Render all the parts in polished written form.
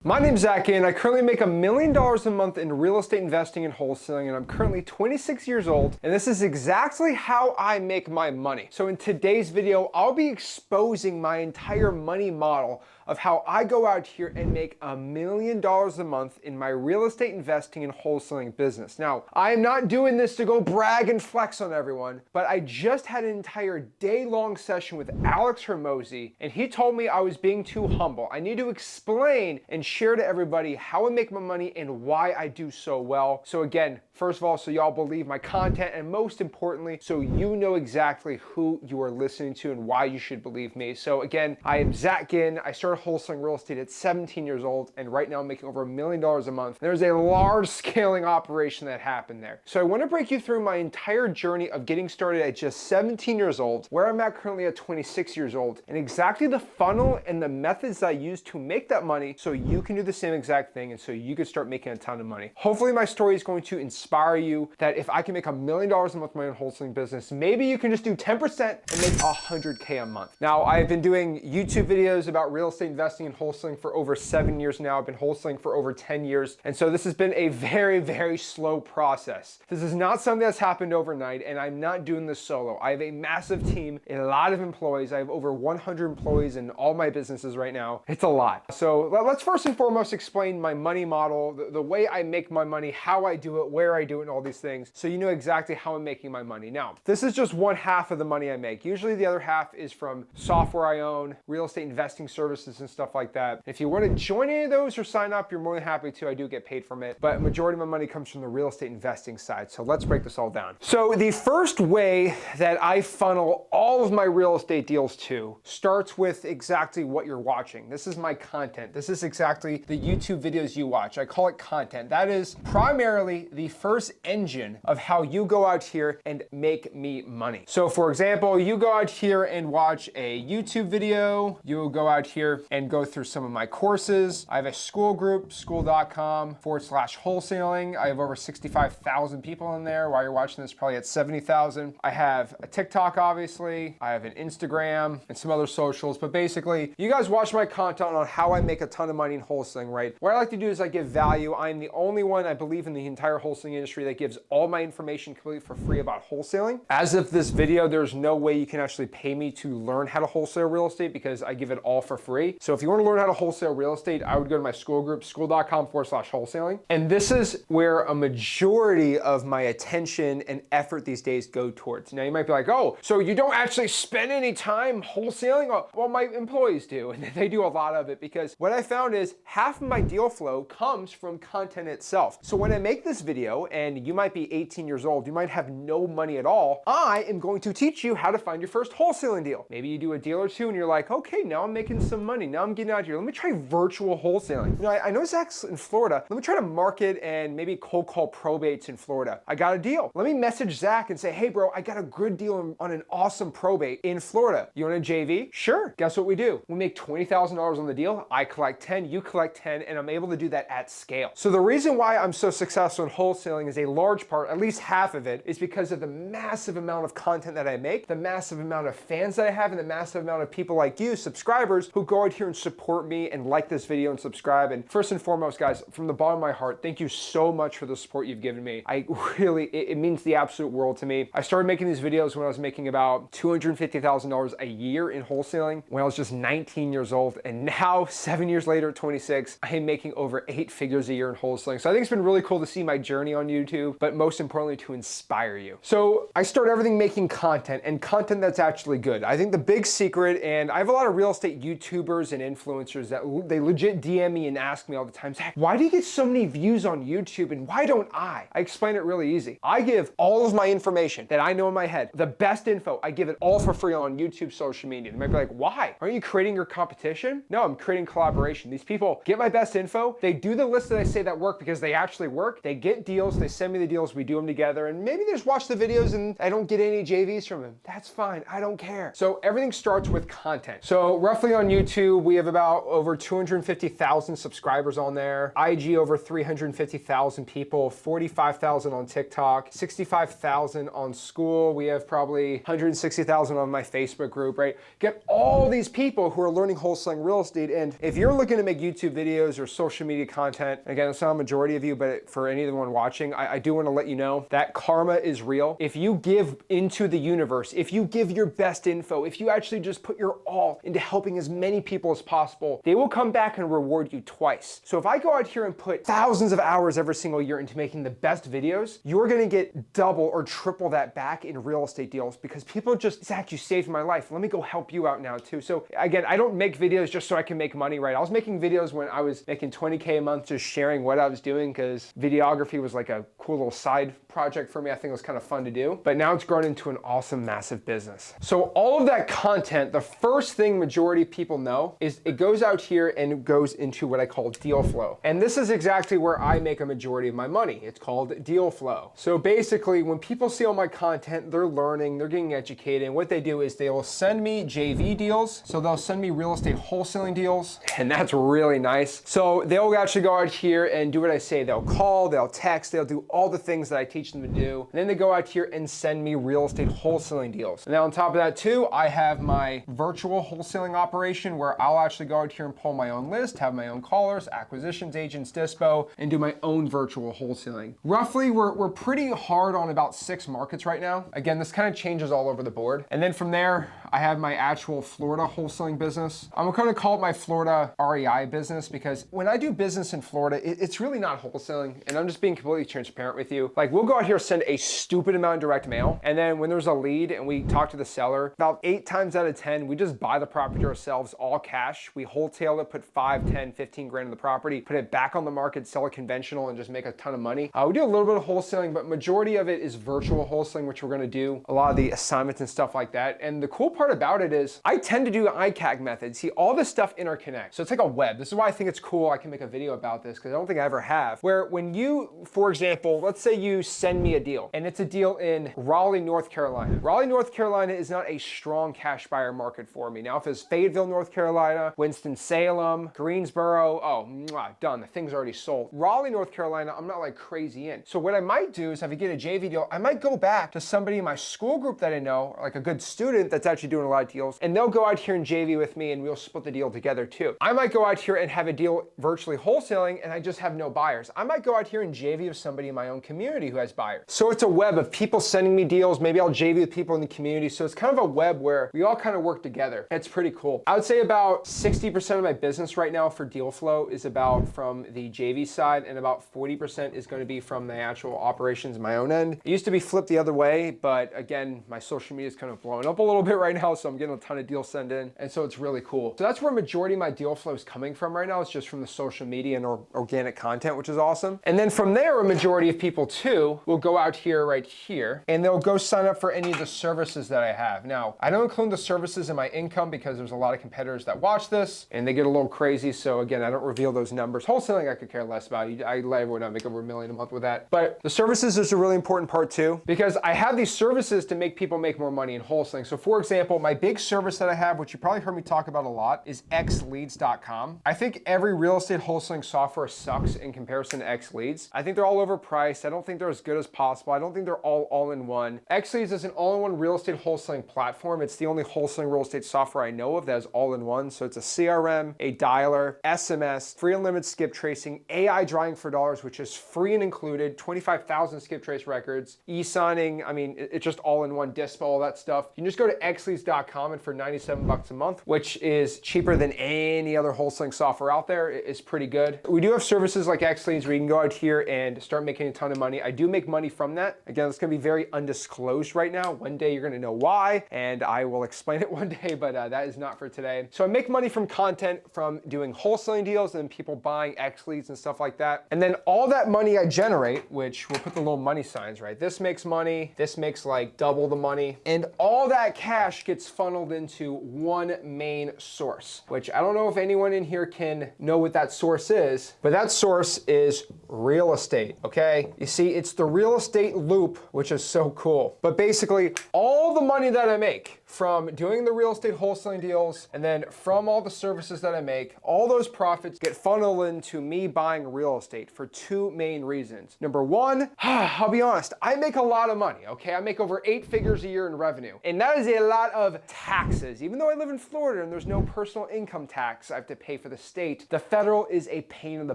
My name's Zach and I currently make $1 million a month in real estate investing and wholesaling, and I'm currently 26 years old, and this is exactly how I make my money. So in today's video, I'll be exposing my entire money model of how I go out here and make $1 million a month in my real estate investing and wholesaling business. Now, I am not doing this to go brag and flex on everyone, but I just had an entire day-long session with Alex Hermosi, and he told me I was being too humble. I need to explain and share to everybody how I make my money and why I do so well. So again, first of all, so y'all believe my content, and most importantly, so you know exactly who you are listening to and why you should believe me. So again, I am Zach Ginn. I started wholesaling real estate at 17 years old, and right now I'm making over $1 million a month. There's a large scaling operation that happened there. So I want to break you through my entire journey of getting started at just 17 years old, where I'm at currently at 26 years old, and exactly the funnel and the methods that I use to make that money so you can do the same exact thing and so you can start making a ton of money. Hopefully my story is going to inspire you that if I can make $1 million a month with my own wholesaling business, maybe you can just do 10% and make $100K a month. Now, I've been doing YouTube videos about real estate investing and wholesaling for over 7 years now. I've been wholesaling for over 10 years. And so this has been a very, very slow process. This is not something that's happened overnight, and I'm not doing this solo. I have a massive team, a lot of employees. I have over 100 employees in all my businesses right now. It's a lot. So let's first and foremost explain my money model, the way I make my money, how I do it, where I do it, and all these things, so you know exactly how I'm making my money. Now, this is just one half of the money I make. Usually the other half is from software I own, real estate investing services and stuff like that. If you want to join any of those or sign up, you're more than happy to. I do get paid from it, but majority of my money comes from the real estate investing side. So let's break this all down. So the first way that I funnel all of my real estate deals to starts with exactly what you're watching. This is my content. This is exactly the YouTube videos you watch. I call it content. That is primarily the first engine of how you go out here and make me money. So for example, you go out here and watch a YouTube video, you'll go out here and go through some of my courses. I have a school group, school.com/wholesaling. I have over 65,000 people in there. While you're watching this, probably at 70,000. I have a TikTok, obviously. I have an Instagram and some other socials, but basically you guys watch my content on how I make a ton of money in wholesaling, right? What I like to do is I give value. I'm the only one, I believe, in the entire wholesaling industry that gives all my information completely for free about wholesaling. As of this video, there's no way you can actually pay me to learn how to wholesale real estate because I give it all for free. So if you want to learn how to wholesale real estate, I would go to my school group, school.com/wholesaling. And this is where a majority of my attention and effort these days go towards. Now you might be like, oh, so you don't actually spend any time wholesaling? Well, my employees do, and they do a lot of it, because what I found is half of my deal flow comes from content itself. So when I make this video, and you might be 18 years old, you might have no money at all, I am going to teach you how to find your first wholesaling deal. Maybe you do a deal or two and you're like, okay, now I'm making some money. Now I'm getting out here. Let me try virtual wholesaling. You know, I know Zach's in Florida. Let me try to market and maybe cold call probates in Florida. I got a deal. Let me message Zach and say, hey bro, I got a good deal on an awesome probate in Florida. You want a JV? Sure. Guess what we do? We make $20,000 on the deal. I collect 10, you collect 10, and I'm able to do that at scale. So the reason why I'm so successful in wholesaling is a large part, at least half of it, is because of the massive amount of content that I make, the massive amount of fans that I have, and the massive amount of people like you, subscribers, who go out here and support me and like this video and subscribe. And first and foremost, guys, from the bottom of my heart, thank you so much for the support you've given me. It means the absolute world to me. I started making these videos when I was making about $250,000 a year in wholesaling when I was just 19 years old. And now, 7 years later at 26, I am making over 8 figures a year in wholesaling. So I think it's been really cool to see my journey on YouTube, but most importantly, to inspire you. So I start everything making content, and content that's actually good. I think the big secret, and I have a lot of real estate YouTubers and influencers that they legit DM me and ask me all the time, Zach, why do you get so many views on YouTube and why don't I? I explain it really easy. I give all of my information that I know in my head, the best info, I give it all for free on YouTube, social media. They might be like, why? Aren't you creating your competition? No, I'm creating collaboration. These people get my best info. They do the list that I say that work because they actually work. They get deals. They send me the deals. We do them together. And maybe they just watch the videos and I don't get any JVs from them. That's fine. I don't care. So everything starts with content. So roughly on YouTube, YouTube, we have about over 250,000 subscribers on there. IG, over 350,000 people, 45,000 on TikTok, 65,000 on school. We have probably 160,000 on my Facebook group, right? Get all these people who are learning wholesaling real estate. And if you're looking to make YouTube videos or social media content, again, it's not a majority of you, but for anyone watching, I do want to let you know that karma is real. If you give into the universe, if you give your best info, if you actually just put your all into helping as many people as possible, they will come back and reward you twice. So if I go out here and put thousands of hours every single year into making the best videos, you're gonna get double or triple that back in real estate deals because people just, Zach, you saved my life. Let me go help you out now too. So again, I don't make videos just so I can make money, right? I was making videos when I was making 20K a month, just sharing what I was doing because videography was like a cool little side project for me. I think it was kind of fun to do, but now it's grown into an awesome, massive business. So all of that content, the first thing majority of people know is it goes out here and it goes into what I call deal flow. And this is exactly where I make a majority of my money. It's called deal flow. So basically when people see all my content, they're learning, they're getting educated. And what they do is they will send me JV deals. So they'll send me real estate wholesaling deals. And that's really nice. So they'll actually go out here and do what I say. They'll call, they'll text, they'll do all the things that I teach them to do. And then they go out here and send me real estate wholesaling deals. And now on top of that too, I have my virtual wholesaling operation where I'll actually go out here and pull my own list, have my own callers, acquisitions, agents, dispo, and do my own virtual wholesaling. Roughly, we're pretty hard on about 6 markets right now. Again, this kind of changes all over the board. And then from there, I have my actual Florida wholesaling business. I'm going to call it my Florida REI business because when I do business in Florida, it's really not wholesaling. And I'm just being completely transparent with you. Like we'll go out here, send a stupid amount of direct mail. And then when there's a lead and we talk to the seller, about 8 times out of 10, we just buy the property ourselves, all cash. We wholesale it, put 5, 10, 15 grand in the property, put it back on the market, sell it conventional and just make a ton of money. We do a little bit of wholesaling, but majority of it is virtual wholesaling, which we're going to do a lot of the assignments and stuff like that. And the cool part about it is I tend to do ICAG methods. See, all this stuff interconnects. So it's like a web. This is why I think it's cool. I can make a video about this because I don't think I ever have. Where when you, for example, let's say you send me a deal and it's a deal in Raleigh, North Carolina. Raleigh, North Carolina is not a strong cash buyer market for me. Now, if it's Fayetteville, North Carolina, Winston-Salem, Greensboro, oh, done. The thing's already sold. Raleigh, North Carolina, I'm not like crazy in. So what I might do is if I get a JV deal, I might go back to somebody in my school group that I know, like a good student that's actually doing a lot of deals, and they'll go out here and JV with me and we'll split the deal together too. I might go out here and have a deal virtually wholesaling and I just have no buyers. I might go out here and JV with somebody in my own community who has buyers. So it's a web of people sending me deals. Maybe I'll JV with people in the community. So it's kind of a web where we all kind of work together. It's pretty cool. I would say about 60% of my business right now for deal flow is about from the JV side and about 40% is going to be from the actual operations my own end. It used to be flipped the other way, but again, my social media is kind of blowing up a little bit right now. So I'm getting a ton of deals sent in. And so it's really cool. So that's where majority of my deal flow is coming from right now. It's just from the social media and organic content, which is awesome. And then from there, a majority of people too will go out here right here and they'll go sign up for any of the services that I have. Now, I don't include the services in my income because there's a lot of competitors that watch this and they get a little crazy. So again, I don't reveal those numbers. Wholesaling, I could care less about. I let everyone know I make over $1 million a month with that. But the services is a really important part too, because I have these services to make people make more money in wholesaling. So for example, my big service that I have, which you probably heard me talk about a lot, is xleads.com. I think every real estate wholesaling software sucks in comparison to xleads. I think they're all overpriced. I don't think they're as good as possible. I don't think they're all in one. xleads is an all-in-one real estate wholesaling platform. It's the only wholesaling real estate software I know of that is all in one. So it's a CRM, a dialer, SMS, free unlimited skip tracing, AI drawing for dollars, which is free and included, 25,000 skip trace records, e-signing. I mean, it's just all in one, dispo, all that stuff. You can just go to xleads.com and for $97 a month, which is cheaper than any other wholesaling software out there, is pretty good. We do have services like xleads where you can go out here and start making a ton of money. I do make money from that. Again, it's gonna be very undisclosed right now. One day you're gonna know why, and I will explain it one day, but that is not for today. So I make money from content, from doing wholesaling deals and people buying xleads and stuff like that. And then all that money I generate, which we'll put the little money signs, right? This makes money, this makes like double the money, and all that cash gets funneled into one main source, which I don't know if anyone in here can know what that source is, but that source is real estate, okay? You see, it's the real estate loop, which is so cool. But basically, all the money that I make from doing the real estate wholesaling deals, and then from all the services that I make, all those profits get funneled into me buying real estate for two main reasons. Number one, I'll be honest, I make a lot of money, okay? I make over 8 figures a year in revenue, and that is a lot of taxes. Even though I live in Florida and there's no personal income tax I have to pay for the state, the federal is a pain in the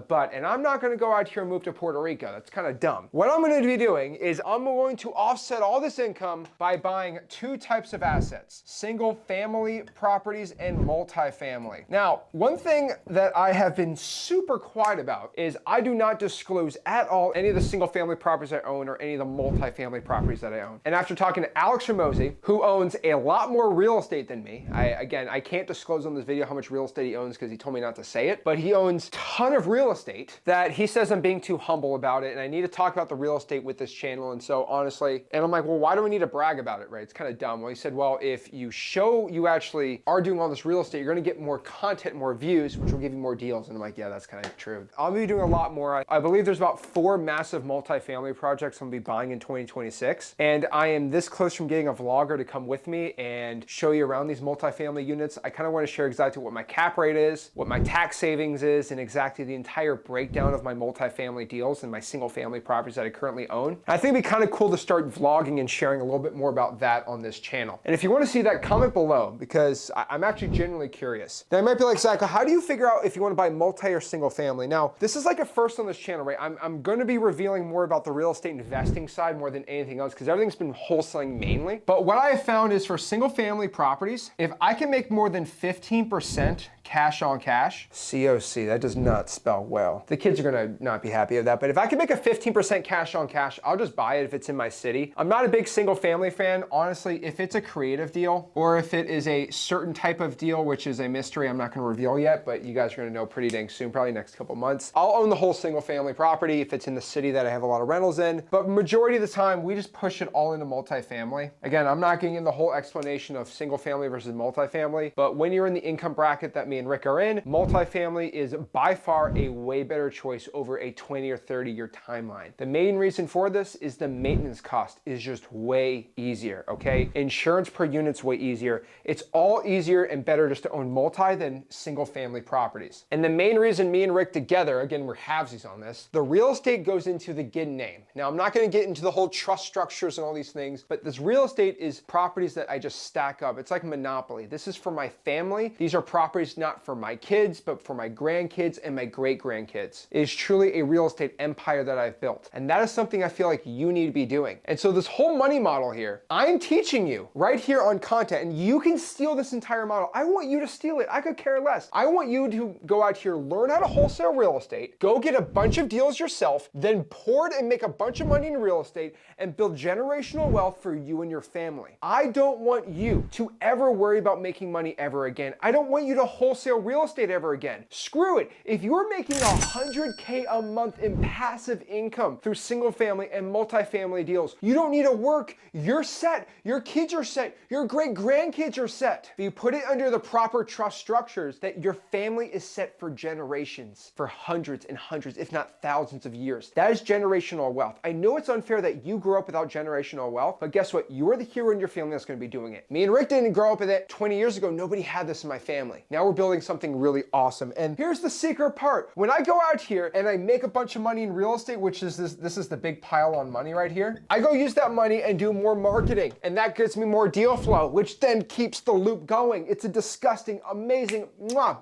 butt, and I'm not gonna go out here and move to Puerto Rico. That's kind of dumb. What I'm gonna be doing is I'm going to offset all this income by buying two types of assets: single family properties and multifamily. Now, one thing that I have been super quiet about is I do not disclose at all any of the single family properties I own or any of the multifamily properties that I own. And after talking to Alex Ramosi, who owns a lot more real estate than me, I can't disclose on this video how much real estate he owns because he told me not to say it, but he owns a ton of real estate that he says I'm being too humble about it, and I need to talk about the real estate with this channel. And so honestly, and I'm like, well, why do we need to brag about it, right? It's kind of dumb. Well, he said, well, if you show you actually are doing all this real estate, you're gonna get more content, more views, which will give you more deals. And I'm like, yeah, that's kind of true. I'll be doing a lot more. I believe there's about 4 massive multifamily projects I'm gonna be buying in 2026. And I am this close from getting a vlogger to come with me and show you around these multifamily units. I kind of want to share exactly what my cap rate is, what my tax savings is, and exactly the entire breakdown of my multifamily deals and my single family properties that I currently own. I think it'd be kind of cool to start vlogging and sharing a little bit more about that on this channel. And if you want to see that, comment below, because I'm actually genuinely curious. Now, you might be like, Zach, how do you figure out if you want to buy multi or single family? Now, this is like a first on this channel, right? I'm going to be revealing more about the real estate investing side more than anything else, because everything's been wholesaling mainly. But what I have found is for single family properties, if I can make more than 15% cash on cash, COC, that does not spell well. The kids are gonna not be happy with that, but if I can make a 15% cash on cash, I'll just buy it if it's in my city. I'm not a big single family fan. Honestly, if it's a creative deal or if it is a certain type of deal, which is a mystery I'm not gonna reveal yet, but you guys are gonna know pretty dang soon, probably next couple months. I'll own the whole single family property if it's in the city that I have a lot of rentals in, but majority of the time, we just push it all into multifamily. Again, I'm not getting in the whole explanation of single family versus multifamily, but when you're in the income bracket that me and Rick are in, multifamily is by far a way better choice over a 20 or 30 year timeline. The main reason for this is the maintenance cost is just way easier, okay? Insurance per unit's way easier. It's all easier and better just to own multi than single family properties. And the main reason me and Rick together, again, we're halvesies on this, the real estate goes into the GIN name. Now, I'm not gonna get into the whole trust structures and all these things, but this real estate is properties that I just stack up. It's like Monopoly. This is for my family. These are properties not for my kids, but for my grandkids and my great grandkids. It is truly a real estate empire that I've built. And that is something I feel like you need to be doing. And so this whole money model here, I'm teaching you right here on content, and you can steal this entire model. I want you to steal it. I could care less. I want you to go out here, learn how to wholesale real estate, go get a bunch of deals yourself, then pour it and make a bunch of money in real estate and build generational wealth for you and your family. I don't want you to ever worry about making money ever again. I don't want you to wholesale real estate ever again. Screw it. If you're making $100K a month in passive income through single family and multifamily deals, you don't need to work. You're set. Your kids are set. Your great grandkids are set. If you put it under the proper trust structures, that your family is set for generations, for hundreds and hundreds, if not thousands of years. That is generational wealth. I know it's unfair that you grew up without generational wealth, but guess what? You are the hero in your family that's going to be doing it. Me and Rick didn't grow up with it. 20 years ago, nobody had this in my family. Now we're building something really awesome. And here's the secret part. When I go out here and I make a bunch of money in real estate, which is this is the big pile on money right here, I go use that money and do more marketing. And that gets me more deal flow, which then keeps the loop going. It's a disgusting, amazing,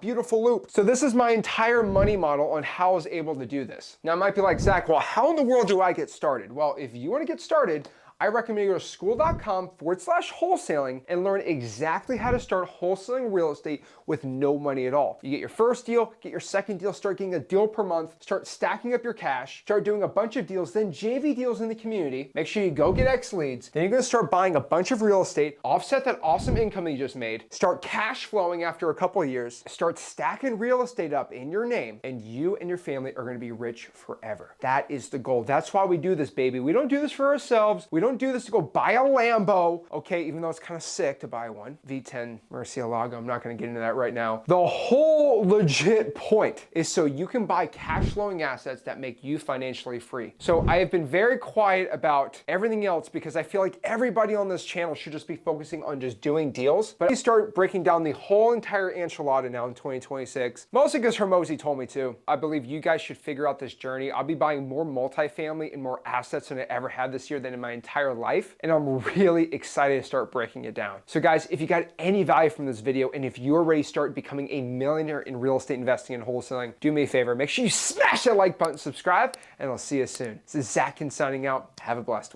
beautiful loop. So this is my entire money model on how I was able to do this. Now, I might be like, Zach, well, how in the world do I get started? Well, if you want to get started, I recommend you go to school.com/wholesaling and learn exactly how to start wholesaling real estate with no money at all. You get your first deal, get your second deal, start getting a deal per month, start stacking up your cash, start doing a bunch of deals, then JV deals in the community. Make sure you go get xleads. Then you're gonna start buying a bunch of real estate, offset that awesome income that you just made, start cash flowing after a couple of years, start stacking real estate up in your name, and you and your family are gonna be rich forever. That is the goal. That's why we do this, baby. We don't do this for ourselves. We don't do this to go buy a Lambo, okay, even though it's kind of sick to buy one. V10 Murcielago, I'm not gonna get into that right now. The whole legit point is so you can buy cash flowing assets that make you financially free. So I have been very quiet about everything else because I feel like everybody on this channel should just be focusing on just doing deals. But I start breaking down the whole entire enchilada now in 2026, mostly because Hermosi told me to. I believe you guys should figure out this journey. I'll be buying more multifamily and more assets than I ever had this year than in my entire life. And I'm really excited to start breaking it down. So guys, if you got any value from this video, and if you're ready to start becoming a millionaire in real estate investing and wholesaling, do me a favor, make sure you smash that like button, subscribe, and I'll see you soon. This is Zach signing out. Have a blessed one.